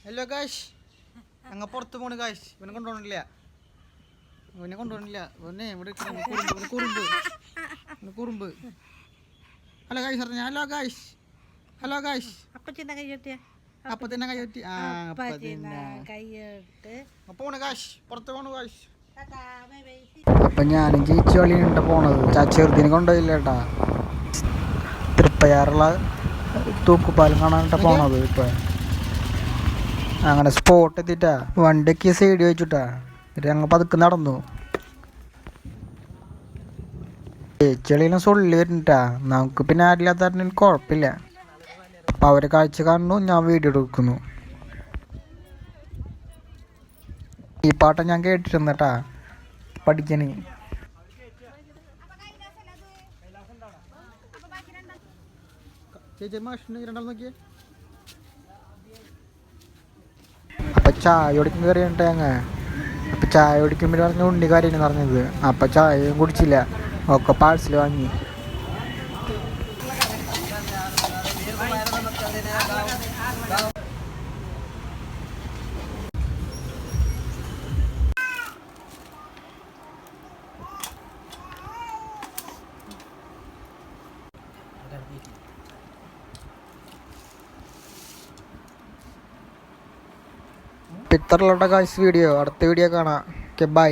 Hello കാശ് ഞങ്ങൾ പുറത്ത് പോണ് കാശ് ഇവനെ കൊണ്ടുപോകണില്ല ഇവിടെ കുറുമ്പ് ഹലോ കാശ് പറഞ്ഞ ഹലോ കാശ് അപ്പച്ചൻ്റെ കൈയ്യൊട്ടിയ അപ്പത്തന്നെ കൈയൊറ്റി പോണ് കാശ് പുറത്ത് പോണു കാശ്. അപ്പം ഞാനും ചേച്ചി വള്ളിയുണ്ട പോണത്. ചെറുതിനെ കൊണ്ടുപോയില്ല കേട്ടാ. തൃപ്പയാറുള്ള തൂക്കുപാലം കാണാനിട്ടാ പോണത്. ഇപ്പം അങ്ങനെ സ്പോട്ട് എത്തിയിട്ടാ വണ്ടിയൊക്കെ സൈഡ് വെച്ചിട്ടാ ഞങ്ങൾ പതുക്കെ നടന്നു. ചേച്ചികളിലും സൊള്ളി വരുന്നിട്ടാ. നമുക്ക് പിന്നെ ആരില്ലാത്ത കുഴപ്പമില്ല. അപ്പം അവരെ കാഴ്ച കാണുന്നു, ഞാൻ വീഡിയോ എടുക്കുന്നു. ഈ പാട്ട ഞാൻ കേട്ടിരുന്നട്ടാ പഠിക്കണേ. അപ്പം ചായ കുടിക്കുന്ന കയറിയിട്ട് ഞങ്ങൾ അപ്പം ചായ കുടിക്കുമ്പോൾ പറഞ്ഞ ഉണ്ണി കാര്യമാണ് പറഞ്ഞത്. അപ്പം ചായയും കുടിച്ചില്ല, ഒക്കെ പാഴ്സൽ വാങ്ങി. ഇത്രയുള്ള കാശ് വീഡിയോ അടുത്ത വീഡിയോ കാണാം. Okay bye.